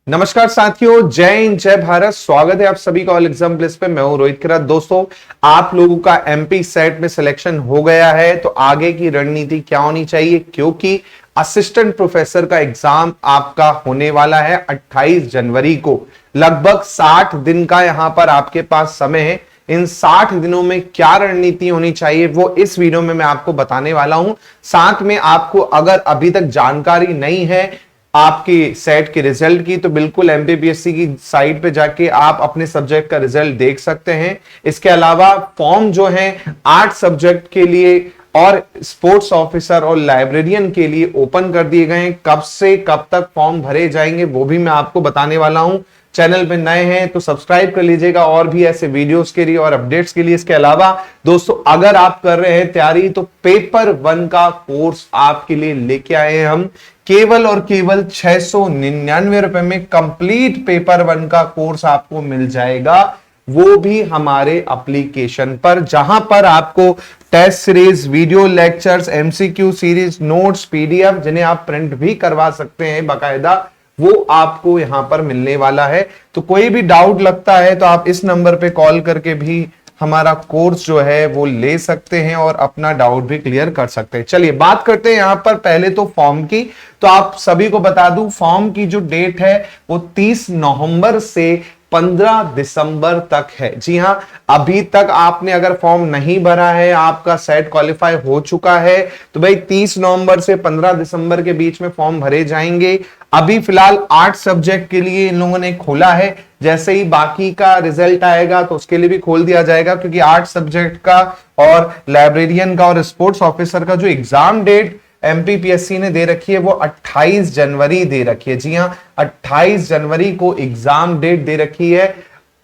नमस्कार साथियों, जय हिंद जय भारत। स्वागत है आप सभी का ऑल एग्जाम प्लेस पे। मैं हूं रोहित खन्ना। दोस्तों, आप लोगों का एमपी सेट में सिलेक्शन हो गया है तो आगे की रणनीति क्या होनी चाहिए, क्योंकि असिस्टेंट प्रोफेसर का एग्जाम आपका होने वाला है 28 जनवरी को। लगभग 60 दिन का यहां पर आपके पास समय है। इन 60 दिनों में क्या रणनीति होनी चाहिए वो इस वीडियो में मैं आपको बताने वाला हूं। साथ में आपको अगर अभी तक जानकारी नहीं है आपकी सेट के रिजल्ट की, तो बिल्कुल एमपीपीएससी की साइट पे जाके आप अपने सब्जेक्ट का रिजल्ट देख सकते हैं। इसके अलावा फॉर्म जो है 8 सब्जेक्ट के लिए और स्पोर्ट्स ऑफिसर और लाइब्रेरियन के लिए ओपन कर दिए गए हैं। कब से कब तक फॉर्म भरे जाएंगे वो भी मैं आपको बताने वाला हूं। चैनल पे नए हैं तो सब्सक्राइब कर लीजिएगा और भी ऐसे वीडियोस के लिए और अपडेट्स के लिए। इसके अलावा दोस्तों, अगर आप कर रहे हैं तैयारी तो पेपर 1 का कोर्स आपके लिए लेके आए हैं हम। केवल और केवल 699 रुपए में कंप्लीट पेपर 1 का कोर्स आपको मिल जाएगा, वो भी हमारे एप्लीकेशन पर, जहां पर आपको test series, video lectures, MCQ series, notes, PDF जिन्हें आप प्रिंट भी करवा सकते हैं बाकायदा, वो आपको यहां पर मिलने वाला है। तो कोई भी डाउट लगता है तो आप इस नंबर पे कॉल करके भी हमारा कोर्स जो है वो ले सकते हैं और अपना डाउट भी क्लियर कर सकते हैं। चलिए बात करते हैं यहां पर पहले तो फॉर्म की। तो आप सभी को बता दूं, फॉर्म की जो डेट है वो 30 नवंबर से 15 दिसंबर तक है। जी हां, अभी तक आपने अगर फॉर्म नहीं भरा है, आपका सेट क्वालिफाई हो चुका है, तो भाई 30 नवंबर से 15 दिसंबर के बीच में फॉर्म भरे जाएंगे। अभी फिलहाल 8 सब्जेक्ट के लिए इन लोगों ने खोला है। जैसे ही बाकी का रिजल्ट आएगा तो उसके लिए भी खोल दिया जाएगा, क्योंकि 8 सब्जेक्ट का और लाइब्रेरियन का और स्पोर्ट्स ऑफिसर का जो एग्जाम डेट एमपीपीएससी ने दे रखी है वो 28 जनवरी दे रखी है। जी हां, 28 जनवरी को एग्जाम डेट दे रखी है।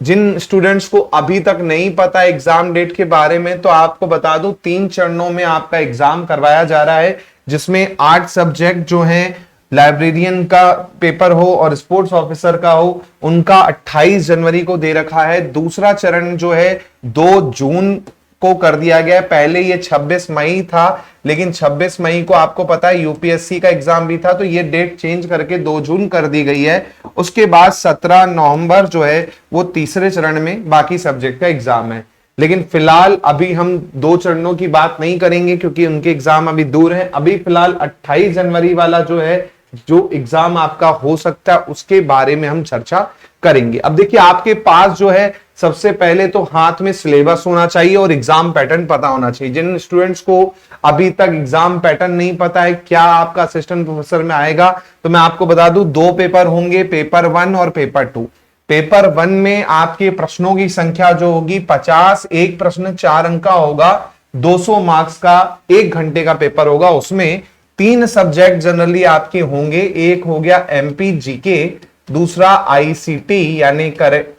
जिन स्टूडेंट्स को अभी तक नहीं पता एग्जाम डेट के बारे में, तो आपको बता दूं 3 चरणों में आपका एग्जाम करवाया जा रहा है, जिसमें 8 सब्जेक्ट जो हैं, लाइब्रेरियन का पेपर हो और स्पोर्ट्स ऑफिसर का हो, उनका 28 जनवरी को दे रखा है। दूसरा चरण जो है 2 जून को कर दिया गया है। पहले ये 26 मई था, लेकिन 26 मई को आपको पता है यूपीएससी का एग्जाम भी था, तो ये डेट चेंज करके 2 जून कर दी गई है। उसके बाद 17 नवंबर जो है वो तीसरे चरण में बाकी सब्जेक्ट का एग्जाम है। लेकिन फिलहाल अभी हम 2 चरणों की बात नहीं करेंगे, क्योंकि उनके एग्जाम अभी दूर है। अभी फिलहाल 28 जनवरी वाला जो है, जो एग्जाम आपका हो सकता है, उसके बारे में हम चर्चा करेंगे। अब देखिए, आपके पास जो है सबसे पहले तो हाथ में सिलेबस होना चाहिए और एग्जाम पैटर्न पता होना चाहिए। जिन स्टूडेंट्स को अभी तक एग्जाम पैटर्न नहीं पता है क्या आपका असिस्टेंट प्रोफेसर में आएगा, तो मैं आपको बता दूं 2 पेपर होंगे, पेपर 1 और पेपर 2। पेपर 1 में आपके प्रश्नों की संख्या जो होगी 50, एक प्रश्न 4 अंक का होगा, 200 मार्क्स का 1 घंटे का पेपर होगा। उसमें 3 सब्जेक्ट जनरली आपके होंगे। एक हो गया एमपी जीके, दूसरा आईसीटी यानी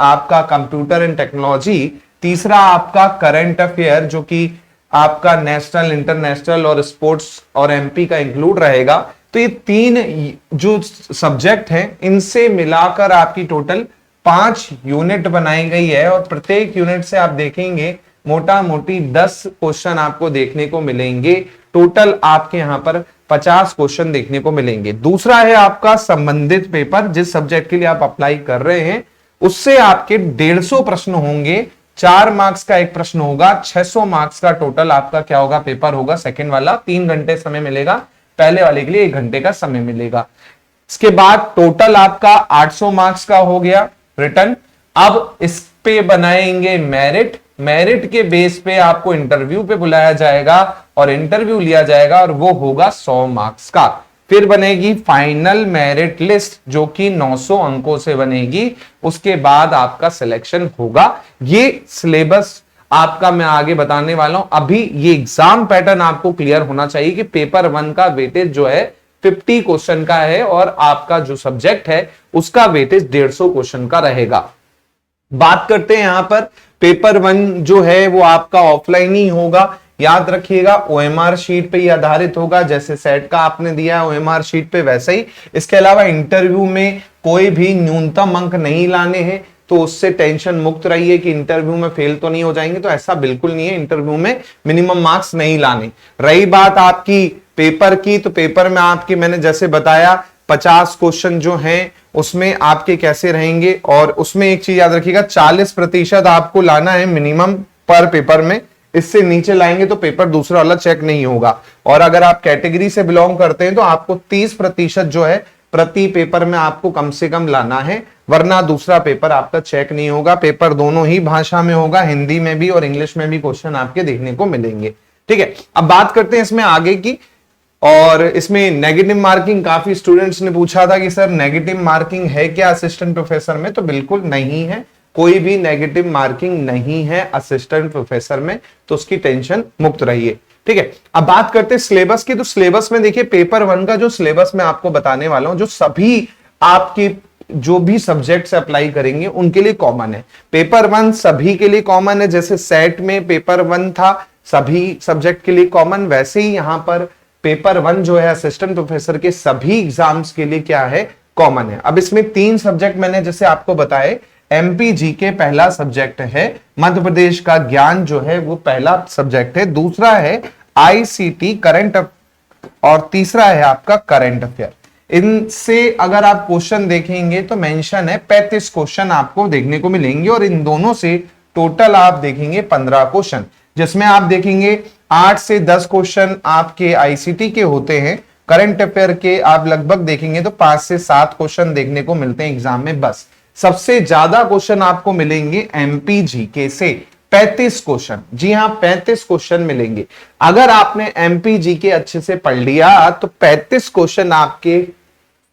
आपका कंप्यूटर एंड टेक्नोलॉजी, तीसरा आपका करंट अफेयर जो कि आपका नेशनल, इंटरनेशनल और स्पोर्ट्स और एमपी का इंक्लूड रहेगा। तो ये 3 जो सब्जेक्ट हैं, इनसे मिलाकर आपकी टोटल 5 यूनिट बनाई गई है और प्रत्येक यूनिट से आप देखेंगे मोटा मोटी 10 क्वेश्चन आपको देखने को मिलेंगे। टोटल आपके यहां पर 50 क्वेश्चन देखने को मिलेंगे। दूसरा है आपका संबंधित पेपर, जिस सब्जेक्ट के लिए आप अप्लाई कर रहे हैं उससे आपके 150 प्रश्न होंगे। 4 मार्क्स का एक प्रश्न होगा, 600 मार्क्स का टोटल आपका क्या होगा, पेपर होगा। सेकंड वाला 3 घंटे समय मिलेगा, पहले वाले के लिए 1 घंटे का समय मिलेगा। इसके बाद टोटल आपका 800 मार्क्स का हो गया रिटर्न। अब इस पे बनाएंगे मेरिट। मेरिट के बेस पे आपको इंटरव्यू पे बुलाया जाएगा और इंटरव्यू लिया जाएगा और वो होगा 100 मार्क्स का। फिर बनेगी फाइनल मेरिट लिस्ट, जो कि 900 अंकों से बनेगी। उसके बाद आपका सिलेक्शन होगा। ये सिलेबस आपका मैं आगे बताने वाला हूं। अभी ये एग्जाम पैटर्न आपको क्लियर होना चाहिए कि पेपर 1 का वेटेज जो है 50 क्वेश्चन का है और आपका जो सब्जेक्ट है उसका वेटेज 150 क्वेश्चन का रहेगा। बात करते हैं यहां पर पेपर 1 जो है वो आपका ऑफलाइन ही होगा। याद रखिएगा, ओएमआर शीट पे ही आधारित होगा, जैसे सेट का आपने दिया है ओएमआर शीट पे वैसे ही। इसके अलावा इंटरव्यू में कोई भी न्यूनतम अंक नहीं लाने हैं, तो उससे टेंशन मुक्त रहिए कि इंटरव्यू में फेल तो नहीं हो जाएंगे। तो ऐसा बिल्कुल नहीं है, इंटरव्यू में मिनिमम मार्क्स नहीं लाने। रही बात आपकी पेपर की, तो पेपर में आपकी मैंने जैसे बताया 50 क्वेश्चन जो हैं उसमें आपके कैसे रहेंगे। और उसमें एक चीज याद रखिएगा, 40% आपको लाना है मिनिमम पर पेपर में, इससे नीचे लाएंगे तो पेपर दूसरा वाला चेक नहीं होगा। और अगर आप कैटेगरी से बिलोंग करते हैं तो आपको 30% जो है प्रति पेपर में आपको कम से कम लाना है, वरना दूसरा पेपर आपका चेक नहीं होगा। पेपर दोनों ही भाषा में होगा, हिंदी में भी और इंग्लिश में भी क्वेश्चन आपके देखने को मिलेंगे। ठीक है, अब बात करते हैं इसमें आगे की। और इसमें नेगेटिव मार्किंग काफी स्टूडेंट्स ने पूछा था कि सर नेगेटिव मार्किंग है क्या असिस्टेंट प्रोफेसर में, तो बिल्कुल नहीं है, कोई भी नेगेटिव मार्किंग नहीं है असिस्टेंट प्रोफेसर में, तो उसकी टेंशन मुक्त रहिए। ठीक है, अब बात करते हैं सिलेबस की। तो सिलेबस में देखिए पेपर 1 का जो सिलेबस मैं आपको बताने वाला हूं, जो सभी आपके जो भी सब्जेक्ट से अप्लाई करेंगे उनके लिए कॉमन है। पेपर 1 सभी के लिए कॉमन है, जैसे सेट में पेपर 1 था सभी सब्जेक्ट के लिए कॉमन, वैसे ही यहां पर पेपर 1 जो है असिस्टेंट प्रोफेसर के सभी एग्जाम्स के लिए क्या है, कॉमन है। अब इसमें 3 सब्जेक्ट मैंने जैसे आपको बताए, एमपीजी के पहला सब्जेक्ट है मध्य प्रदेश का ज्ञान जो है वो पहला सब्जेक्ट है, दूसरा है आईसीटी करंट, और तीसरा है आपका करंट अफेयर। इनसे अगर आप क्वेश्चन देखेंगे तो मेंशन है 35 क्वेश्चन आपको देखने को मिलेंगे, और इन दोनों से टोटल आप देखेंगे 15 क्वेश्चन, जिसमें आप देखेंगे 8 से 10 क्वेश्चन आपके आईसीटी के होते हैं, करंट अफेयर के आप लगभग देखेंगे तो 5 से 7 क्वेश्चन देखने को मिलते हैं एग्जाम में बस। सबसे ज्यादा क्वेश्चन आपको मिलेंगे एमपीजीके से, 35 क्वेश्चन। जी हां, 35 क्वेश्चन मिलेंगे। अगर आपने एमपीजीके अच्छे से पढ़ लिया तो 35 क्वेश्चन आपके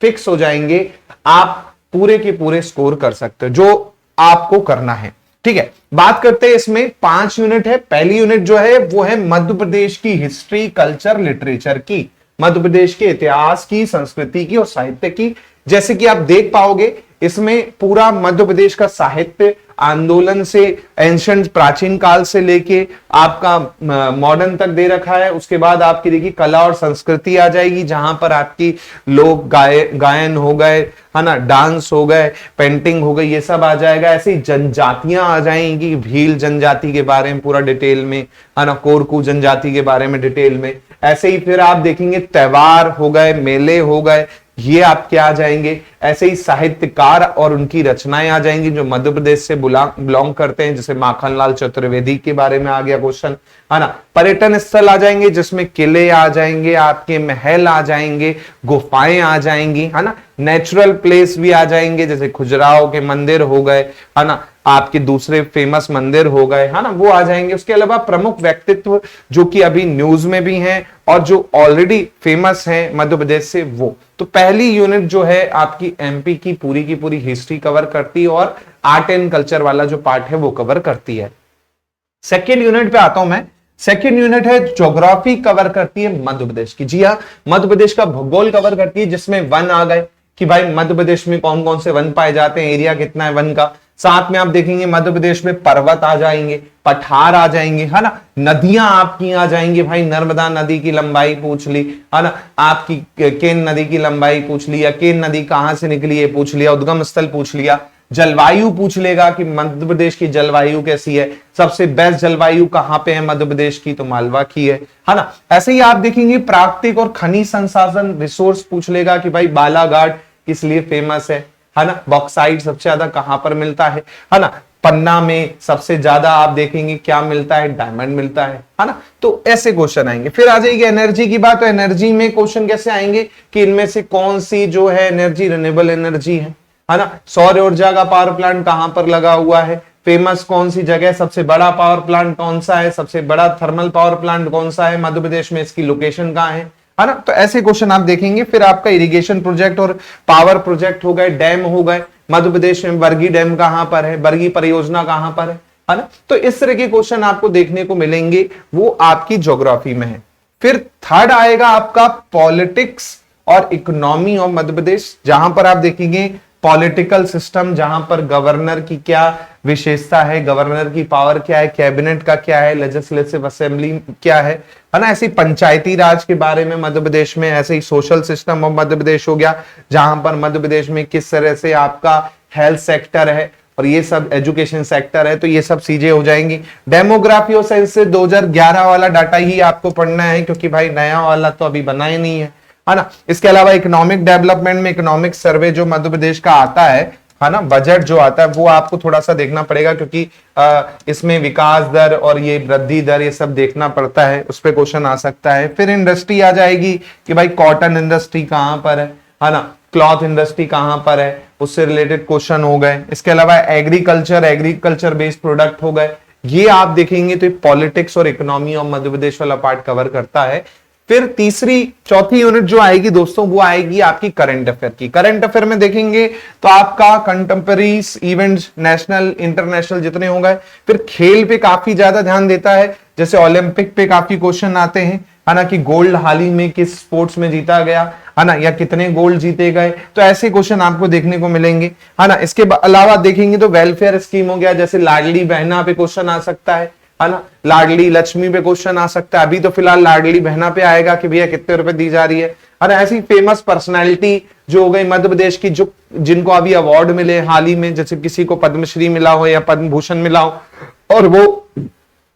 फिक्स हो जाएंगे, आप पूरे के पूरे स्कोर कर सकते हो जो आपको करना है। ठीक है, बात करते हैं इसमें 5 यूनिट है। पहली यूनिट जो है वो है मध्य प्रदेश की हिस्ट्री, कल्चर, लिटरेचर की, मध्य प्रदेश के इतिहास की, संस्कृति की और साहित्य की। जैसे कि आप देख पाओगे इसमें पूरा मध्य प्रदेश का साहित्य आंदोलन से एंशिएंट प्राचीन काल से लेके आपका मॉडर्न तक दे रखा है। उसके बाद आपकी देखिए कला और संस्कृति आ जाएगी, जहां पर आपकी लोक गायन हो गए, है ना, डांस हो गए, पेंटिंग हो गई, ये सब आ जाएगा। ऐसे ही जनजातियां आ जाएंगी, भील जनजाति के बारे में पूरा डिटेल में, है ना, कोरकू जनजाति के बारे में डिटेल में। ऐसे ही फिर आप देखेंगे त्योहार हो गए, मेले हो गए, ये आपके आ जाएंगे। ऐसे ही साहित्यकार और उनकी रचनाएं आ जाएंगी जो मध्य प्रदेश से बिलोंग करते हैं, जैसे माखनलाल चतुर्वेदी के बारे में आ गया क्वेश्चन, है ना। पर्यटन स्थल आ जाएंगे जिसमें किले आ जाएंगे, आपके महल आ जाएंगे, गुफाएं आ जाएंगी, है ना। नेचुरल प्लेस भी आ जाएंगे, जैसे खुजराहो के मंदिर हो गए, है ना, आपके दूसरे फेमस मंदिर हो गए, है ना, वो आ जाएंगे। उसके अलावा प्रमुख व्यक्तित्व जो कि अभी न्यूज में भी हैं और जो ऑलरेडी फेमस हैं मध्य प्रदेश से, वो। तो पहली यूनिट जो है आपकी एमपी की पूरी हिस्ट्री कवर करती है और आर्ट एंड कल्चर वाला जो पार्ट है वो कवर करती है। सेकेंड यूनिट पे आता हूं मैं। सेकेंड यूनिट है ज्योग्राफी, कवर करती है मध्य प्रदेश की। जी हाँ, मध्य प्रदेश का भूगोल कवर करती है, जिसमें वन आ गए कि भाई मध्य प्रदेश में कौन कौन से वन पाए जाते हैं, एरिया कितना है वन का। साथ में आप देखेंगे मध्य प्रदेश में पर्वत आ जाएंगे, पठार आ जाएंगे, है ना, नदियां आपकी आ जाएंगी, भाई नर्मदा नदी की लंबाई पूछ ली, है ना, आपकी केन नदी की लंबाई पूछ ली, या केन नदी कहां से निकली है पूछ लिया, उद्गम स्थल पूछ लिया, जलवायु पूछ लेगा कि मध्य प्रदेश की जलवायु कैसी है, सबसे बेस्ट जलवायु कहां पे है मध्य प्रदेश की, तो मालवा की है ना। ऐसे ही आप देखेंगे प्राकृतिक और खनिज संसाधन रिसोर्स पूछ लेगा कि भाई बालाघाट किस लिए फेमस है ना, बॉक्साइट सबसे ज्यादा कहां पर मिलता है ना, पन्ना में सबसे ज्यादा आप देखेंगे क्या मिलता है, डायमंड मिलता है ना। तो ऐसे क्वेश्चन आएंगे। फिर आ जाएगी एनर्जी की बात। तो एनर्जी में क्वेश्चन कैसे आएंगे कि इनमें से कौन सी जो है एनर्जी रिन्यूएबल एनर्जी है ना, सौर ऊर्जा का पावर प्लांट कहां पर लगा हुआ है, फेमस कौन सी जगह, सबसे बड़ा पावर प्लांट कौन सा है, सबसे बड़ा थर्मल पावर प्लांट कौन सा है मध्य प्रदेश में, इसकी लोकेशन कहां है ना। तो ऐसे क्वेश्चन आप देखेंगे। फिर आपका इरिगेशन प्रोजेक्ट और पावर प्रोजेक्ट हो गए, डैम हो गए, मध्य प्रदेश में बरगी डैम कहां पर है, बरगी परियोजना कहां पर है ना। तो इस तरह के क्वेश्चन आपको देखने को मिलेंगे, वो आपकी ज्योग्राफी में है। फिर थर्ड आएगा आपका पॉलिटिक्स और इकोनॉमी ऑफ मध्य प्रदेश, जहां पर आप देखेंगे पॉलिटिकल सिस्टम, जहां पर गवर्नर की क्या विशेषता है, गवर्नर की पावर क्या है, कैबिनेट का क्या है, लेजिस्लेटिव असेंबली क्या है ना। ऐसे पंचायती राज के बारे में मध्य प्रदेश में, ऐसे ही social system of Madhya Pradesh हो गया, जहां पर मध्य प्रदेश में किस तरह से आपका हेल्थ सेक्टर है और ये सब एजुकेशन सेक्टर है, तो ये सब चीजें हो जाएंगी। डेमोग्राफी और सेंस से 2011 वाला डाटा ही आपको पढ़ना है, क्योंकि भाई नया वाला तो अभी बना ही नहीं है है ना। इसके अलावा इकोनॉमिक डेवलपमेंट में इकोनॉमिक सर्वे जो मध्य प्रदेश का आता है ना, बजट जो आता है वो आपको थोड़ा सा देखना पड़ेगा, क्योंकि इसमें विकास दर और ये वृद्धि दर ये सब देखना पड़ता है, उस पर क्वेश्चन आ सकता है। फिर इंडस्ट्री आ जाएगी कि भाई कॉटन इंडस्ट्री कहां पर है ना, क्लॉथ इंडस्ट्री कहां पर है, उससे रिलेटेड क्वेश्चन हो गए। इसके अलावा एग्रीकल्चर बेस्ड प्रोडक्ट हो गए, ये आप देखेंगे तो पॉलिटिक्स और इकोनॉमी ऑफ मध्य प्रदेश वाला पार्ट कवर करता है। फिर चौथी यूनिट जो आएगी दोस्तों वो आएगी आपकी करंट अफेयर की। करंट अफेयर में देखेंगे तो आपका कंटेम्पररीज इवेंट्स नेशनल इंटरनेशनल जितने हो गए। फिर खेल पे काफी ज्यादा ध्यान देता है, जैसे ओलंपिक पे काफी क्वेश्चन आते हैं, है ना, कि गोल्ड हाल ही में किस स्पोर्ट्स में जीता गया, है ना, या कितने गोल्ड जीते गए, तो ऐसे क्वेश्चन आपको देखने को मिलेंगे, है ना। इसके अलावा देखेंगे तो वेलफेयर स्कीम हो गया, जैसे लाडली बहना पे क्वेश्चन आ सकता है ना, लाडली लक्ष्मी पे क्वेश्चन आ सकता है। अभी तो फिलहाल लाडली बहना पे आएगा कि भैया कितने रुपए दी जा रही है ना। ऐसी फेमस पर्सनालिटी जो हो गई मध्य प्रदेश की, जो जिनको अभी अवार्ड मिले हाल ही में, जैसे किसी को पद्मश्री मिला हो या पद्म भूषण मिला हो और वो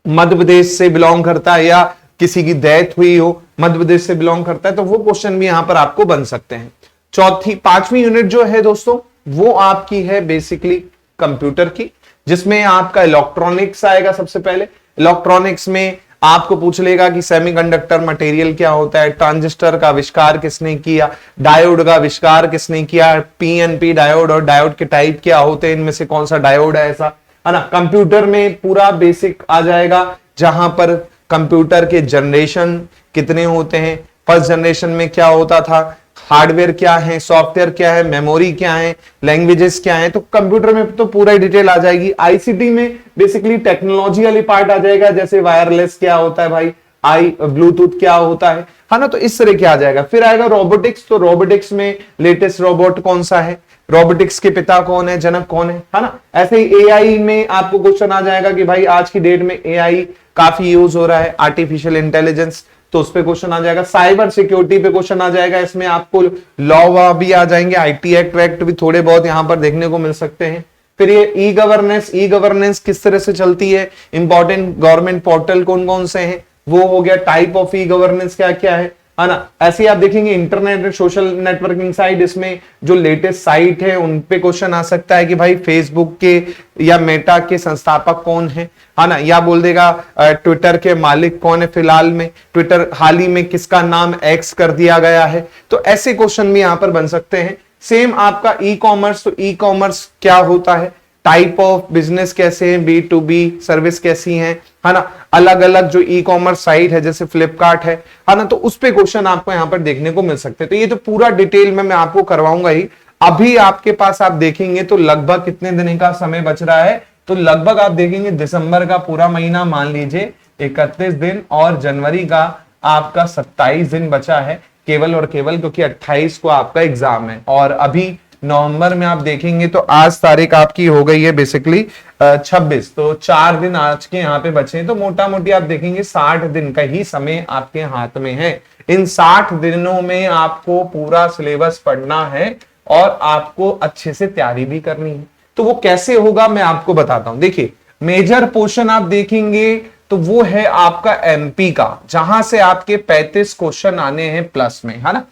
मध्य प्रदेश से बिलोंग करता है, या किसी की डेथ हुई हो मध्य प्रदेश से बिलोंग करता है, तो वो क्वेश्चन भी यहां पर आपको बन सकते हैं। पांचवी यूनिट जो है दोस्तों वो आपकी है बेसिकली कंप्यूटर की, जिसमें आपका इलेक्ट्रॉनिक्स आएगा। सबसे पहले इलेक्ट्रॉनिक्स में आपको पूछ लेगा कि सेमीकंडक्टर मटेरियल क्या होता है, ट्रांजिस्टर का आविष्कार किसने किया, डायोड का आविष्कार किसने किया, पीएनपी डायोड और डायोड के टाइप क्या होते हैं, इनमें से कौन सा डायोड है, ऐसा है ना। कंप्यूटर में पूरा बेसिक आ जाएगा, जहां पर कंप्यूटर के जनरेशन कितने होते हैं, फर्स्ट जनरेशन में क्या होता था, हार्डवेयर क्या है, सॉफ्टवेयर क्या है, मेमोरी क्या है, लैंग्वेजेस क्या है, तो कंप्यूटर में तो पूरा डिटेल आ जाएगी। आईसीटी में बेसिकली टेक्नोलॉजी वाली पार्ट आ जाएगा, जैसे वायरलेस क्या होता है भाई, ब्लूटूथ क्या होता है ना, तो इस तरह क्या आ जाएगा। फिर आएगा रोबोटिक्स, तो रोबोटिक्स में लेटेस्ट रोबोट कौन सा है, रोबोटिक्स के पिता कौन है, जनक कौन है ना। ऐसे ही एआई में आपको क्वेश्चन आ जाएगा कि भाई आज की डेट में एआई काफी यूज हो रहा है, आर्टिफिशियल इंटेलिजेंस, तो उस पे क्वेश्चन आ जाएगा। साइबर सिक्योरिटी पे क्वेश्चन आ जाएगा, इसमें आपको लॉ भी आ जाएंगे, आईटी एक्ट भी थोड़े बहुत यहां पर देखने को मिल सकते हैं। फिर ये ई गवर्नेंस किस तरह से चलती है, इंपॉर्टेंट गवर्नमेंट पोर्टल कौन कौन से हैं, वो हो गया। टाइप ऑफ ई गवर्नेंस क्या क्या है ना। ऐसे आप देखेंगे इंटरनेट सोशल नेटवर्किंग साइट, इसमें जो लेटेस्ट साइट है उन पे क्वेश्चन आ सकता है कि भाई फेसबुक के या मेटा के संस्थापक कौन है ना, या बोल देगा ट्विटर के मालिक कौन है फिलहाल में, ट्विटर हाल ही में किसका नाम एक्स कर दिया गया है, तो ऐसे क्वेश्चन भी यहां पर बन सकते हैं। सेम आपका ई कॉमर्स, तो ई कॉमर्स क्या होता है, टाइप ऑफ बिजनेस कैसे हैं, B2B सर्विस कैसी है ना। अलग अलग जो ई कॉमर्स साइट है जैसे फ्लिपकार्ट है ना, तो उस पे क्वेश्चन आपको यहां पर देखने को मिल सकते हैं। तो ये तो पूरा डिटेल में मैं आपको करवाऊंगा ही। अभी आपके पास आप देखेंगे तो लगभग कितने दिन का समय बच रहा है, तो लगभग आप देखेंगे दिसंबर का पूरा महीना मान लीजिए 31 दिन, और जनवरी का आपका 27 दिन बचा है केवल और केवल, क्योंकि 28 को आपका एग्जाम है। और अभी नवंबर में आप देखेंगे तो आज तारीख आपकी हो गई है बेसिकली 26, तो 4 दिन आज के यहाँ पे बचे हैं, तो मोटा मोटी आप देखेंगे 60 दिन का ही समय आपके हाथ में है। इन 60 दिनों में आपको पूरा सिलेबस पढ़ना है और आपको अच्छे से तैयारी भी करनी है। तो वो कैसे होगा मैं आपको बताता हूं। देखिए मेजर पोर्शन आप देखेंगे तो वो है आपका एमपी का, जहां से आपके 35 क्वेश्चन आने हैं प्लस में, है ना।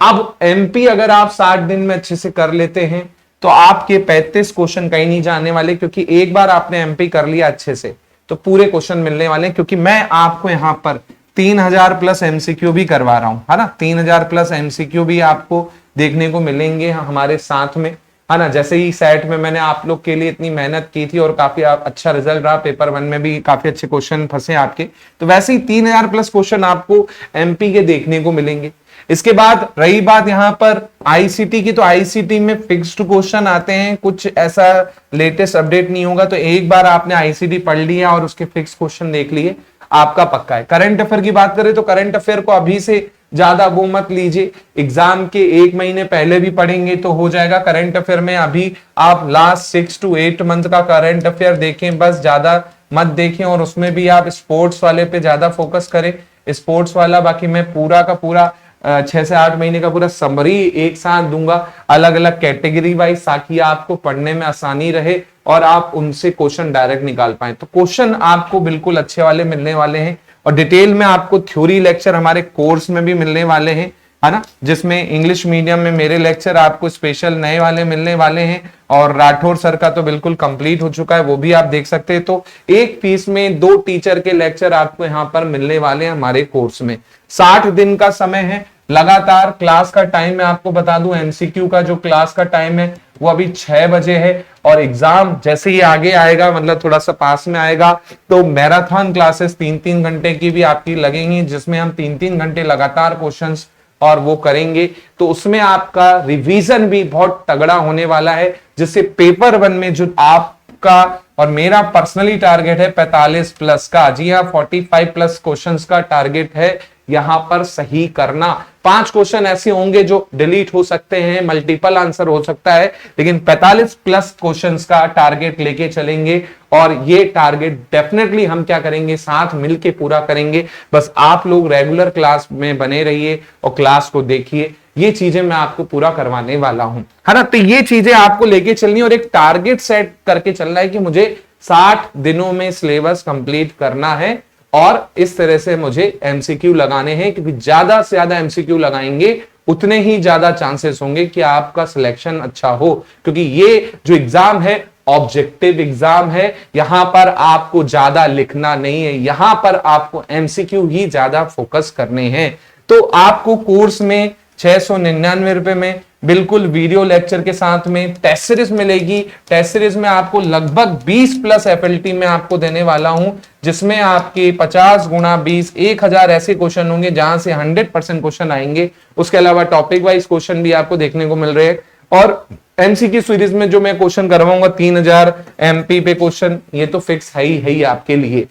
अब एमपी अगर आप 60 दिन में अच्छे से कर लेते हैं तो आपके 35 क्वेश्चन कहीं नहीं जाने वाले, क्योंकि एक बार आपने एमपी कर लिया अच्छे से तो पूरे क्वेश्चन मिलने वाले हैं। क्योंकि मैं आपको यहां पर 3000 प्लस एमसीक्यू भी करवा रहा हूं, है ना। 3000 प्लस एमसीक्यू भी आपको देखने को मिलेंगे हमारे साथ में, है ना। जैसे ही सेट में मैंने आप लोग के लिए इतनी मेहनत की थी और काफी अच्छा रिजल्ट रहा, पेपर 1 में भी काफी अच्छे क्वेश्चन फंसे आपके, तो वैसे ही 3000 प्लस क्वेश्चन आपको एमपी के देखने को मिलेंगे। इसके बाद रही बात यहां पर आईसीटी की, तो आईसीटी में फिक्स्ड क्वेश्चन आते हैं, कुछ ऐसा लेटेस्ट अपडेट नहीं होगा। तो एक बार आपने आईसीटी पढ़ लिया और उसके फिक्स क्वेश्चन देख लिए, आपका पक्का है। करंट अफेयर की बात करें तो करंट अफेयर को अभी से ज्यादा वो मत लीजिए, एग्जाम के 1 महीने पहले भी पढ़ेंगे तो हो जाएगा। करंट अफेयर में अभी आप लास्ट 6 to 8 मंथ का करंट अफेयर देखें, बस ज्यादा मत देखें, और उसमें भी आप स्पोर्ट्स वाले पे ज्यादा फोकस करें, स्पोर्ट्स वाला। बाकी मैं पूरा का पूरा 6 से 8 महीने का पूरा समरी एक साथ दूंगा, अलग अलग कैटेगरी वाइज, ताकि आपको पढ़ने में आसानी रहे और आप उनसे क्वेश्चन डायरेक्ट निकाल पाए। तो क्वेश्चन आपको बिल्कुल अच्छे वाले मिलने वाले हैं, और डिटेल में आपको थ्योरी लेक्चर हमारे कोर्स में भी मिलने वाले हैं, है ना, जिसमें इंग्लिश मीडियम में मेरे लेक्चर आपको स्पेशल नए वाले मिलने वाले हैं और राठौर सर का तो बिल्कुल कंप्लीट हो चुका है, वो भी आप देख सकते हैं। तो एक फीस में 2 टीचर के लेक्चर आपको यहाँ पर मिलने वाले हैं हमारे कोर्स में। 60 दिन का समय है लगातार। क्लास का टाइम मैं आपको बता दूं, एमसीक्यू का जो क्लास का टाइम है वो अभी 6 बजे है और एग्जाम जैसे ही आगे आएगा, मतलब थोड़ा सा पास में आएगा, तो मैराथन क्लासेस 3-3 घंटे की भी आपकी लगेंगी, जिसमें हम 3-3 घंटे लगातार क्वेश्चंस और वो करेंगे। तो उसमें आपका रिवीजन भी बहुत तगड़ा होने वाला है, जिससे पेपर 1 में जो आपका और मेरा पर्सनली टारगेट है 45 प्लस का, जी हाँ 45 प्लस क्वेश्चंस का टारगेट है यहां पर सही करना। 5 क्वेश्चन ऐसे होंगे जो डिलीट हो सकते हैं, मल्टीपल आंसर हो सकता है, लेकिन 45 प्लस क्वेश्चंस का टारगेट लेके चलेंगे और ये टारगेट डेफिनेटली हम क्या करेंगे, साथ मिलके पूरा करेंगे। बस आप लोग रेगुलर क्लास में बने रहिए और क्लास को देखिए, ये चीजें मैं आपको पूरा करवाने वाला हूं, है ना। तो ये चीजें आपको लेके चलनी और एक टारगेट सेट करके चलना है कि मुझे 60 दिनों में सिलेबस कंप्लीट करना है और इस तरह से मुझे एमसीक्यू लगाने हैं, क्योंकि ज्यादा से ज्यादा एमसीक्यू लगाएंगे उतने ही ज्यादा चांसेस होंगे कि आपका सिलेक्शन अच्छा हो, क्योंकि ये जो एग्जाम है ऑब्जेक्टिव एग्जाम है। यहां पर आपको ज्यादा लिखना नहीं है, यहां पर आपको एमसीक्यू ही ज्यादा फोकस करने हैं। तो आपको कोर्स में 699 रुपए में बिल्कुल वीडियो लेक्चर के साथ में टेस्ट सीरीज मिलेगी। टेस्ट सीरीज में आपको लगभग 20 प्लस एफएलटी में आपको देने वाला हूं, जिसमें आपके 50 गुणा 20 1000 ऐसे क्वेश्चन होंगे जहां से 100% क्वेश्चन आएंगे। उसके अलावा टॉपिक वाइज क्वेश्चन भी आपको देखने को मिल रहे हैं और एमसीक्यू सीरीज में जो मैं क्वेश्चन करवाऊंगा 3000 एमपी पे क्वेश्चन, ये तो फिक्स है ही आपके लिए।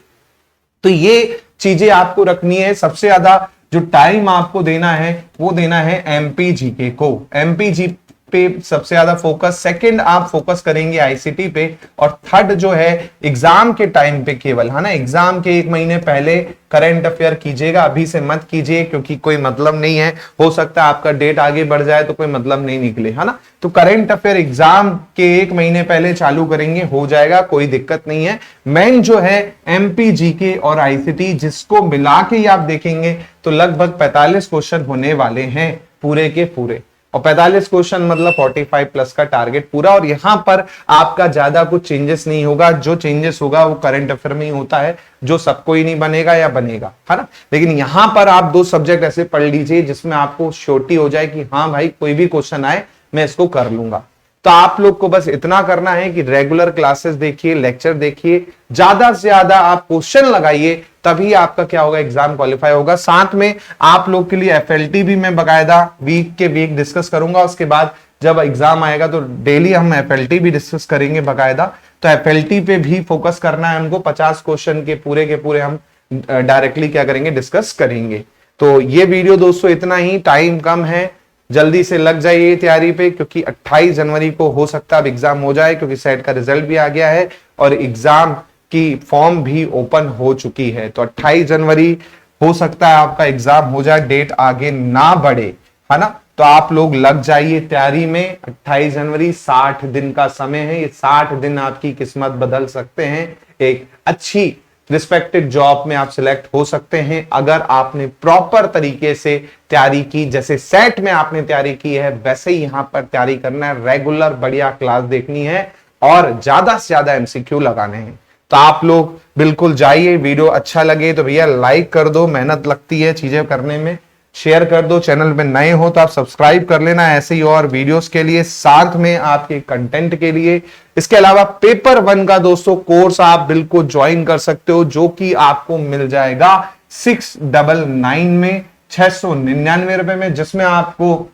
तो ये चीजें आपको रखनी है। सबसे ज्यादा जो टाइम आपको देना है वो देना है एमपीजीके को। एमपीजी पे सबसे ज्यादा फोकस, सेकंड आप फोकस करेंगे आईसीटी पे और थर्ड जो है एग्जाम के टाइम पे केवल, है ना। एग्जाम के 1 महीने पहले करंट अफेयर कीजिएगा, अभी से मत कीजिए, क्योंकि कोई मतलब नहीं है। हो सकता है आपका डेट आगे बढ़ जाए तो कोई मतलब नहीं निकले, है ना। तो करंट अफेयर एग्जाम के 1 महीने पहले चालू करेंगे, हो जाएगा, कोई दिक्कत नहीं है। मेन जो है एमपीजीके और आईसीटी, जिसको मिला के ही आप देखेंगे तो लगभग 45 क्वेश्चन होने वाले हैं पूरे के पूरे, और 45 क्वेश्चन मतलब 45 प्लस का टारगेट पूरा। और यहां पर आपका ज्यादा कुछ चेंजेस नहीं होगा, जो चेंजेस होगा वो करंट अफेयर में ही होता है, जो सबको ही नहीं बनेगा या बनेगा, है ना। लेकिन यहां पर आप 2 सब्जेक्ट ऐसे पढ़ लीजिए जिसमें आपको श्योरिटी हो जाए कि हाँ भाई कोई भी क्वेश्चन आए मैं इसको कर लूंगा। तो आप लोग को बस इतना करना है कि रेगुलर क्लासेस देखिए, लेक्चर देखिए, ज्यादा से ज्यादा आप क्वेश्चन लगाइए, तभी आपका क्या होगा, एग्जाम क्वालिफाई होगा। साथ में आप लोग के लिए एफएलटी भी मैं बकायदा वीक के वीक डिस्कस करूंगा। उसके बाद जब एग्जाम आएगा तो डेली हम एफएलटी भी डिस्कस करेंगे बकायदा। तो एफएलटी पे भी फोकस करना है हमको। 50 क्वेश्चन के पूरे हम डायरेक्टली क्या करेंगे, डिस्कस करेंगे। तो ये वीडियो दोस्तों इतना ही, टाइम कम है, जल्दी से लग जाइए तैयारी पे, क्योंकि 28 जनवरी को हो सकता है अब एग्जाम हो जाए, क्योंकि सेट का रिजल्ट भी आ गया है और एग्जाम की फॉर्म भी ओपन हो चुकी है। तो 28 जनवरी हो सकता है आपका एग्जाम हो जाए, डेट आगे ना बढ़े, है ना। तो आप लोग लग जाइए तैयारी में। 28 जनवरी 60 दिन का समय है, ये 60 दिन आपकी किस्मत बदल सकते हैं। एक अच्छी रिस्पेक्टेड जॉब में आप सिलेक्ट हो सकते हैं अगर आपने प्रॉपर तरीके से तैयारी की। जैसे सेट में आपने तैयारी की है वैसे ही यहां पर तैयारी करना है, रेगुलर बढ़िया क्लास देखनी है और ज्यादा से ज्यादा एमसीक्यू लगाने हैं। तो आप लोग बिल्कुल जाइए। वीडियो अच्छा लगे तो भैया लाइक कर दो, मेहनत लगती है चीजें करने में। शेयर कर दो, चैनल पे नए हो तो आप सब्सक्राइब कर लेना ऐसे ही और वीडियोस के लिए, साथ में आपके कंटेंट के लिए। इसके अलावा पेपर 1 का दोस्तों कोर्स आप बिल्कुल ज्वाइन कर सकते हो, जो कि आपको मिल जाएगा 699 में, 699 रुपए में, जिसमें आपको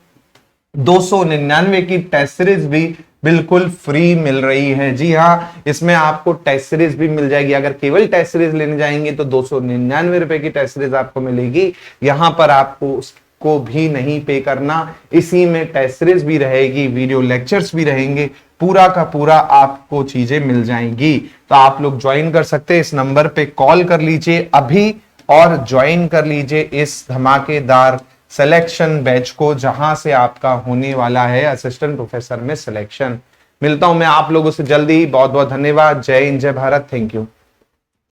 299 की टेस्ट सीरीज भी बिल्कुल फ्री मिल रही है। जी हाँ, इसमें आपको टेस्ट सीरीज भी मिल जाएगी। अगर केवल टेस्ट सीरीज लेने जाएंगे तो 299 रुपए की टेस्ट सीरीज आपको मिलेगी। यहां पर आपको उसको भी नहीं पे करना, इसी में टेस्ट सीरीज भी रहेगी, वीडियो लेक्चर्स भी रहेंगे, पूरा का पूरा आपको चीजें मिल जाएंगी। तो आप लोग ज्वाइन कर सकते हैं, इस नंबर पे कॉल कर लीजिए अभी और ज्वाइन कर लीजिए इस धमाकेदार सिलेक्शन बैच को, जहां से आपका होने वाला है असिस्टेंट प्रोफेसर में सिलेक्शन। मिलता हूं मैं आप लोगों से जल्दी। बहुत बहुत धन्यवाद। जय हिंद, जय भारत। Thank you.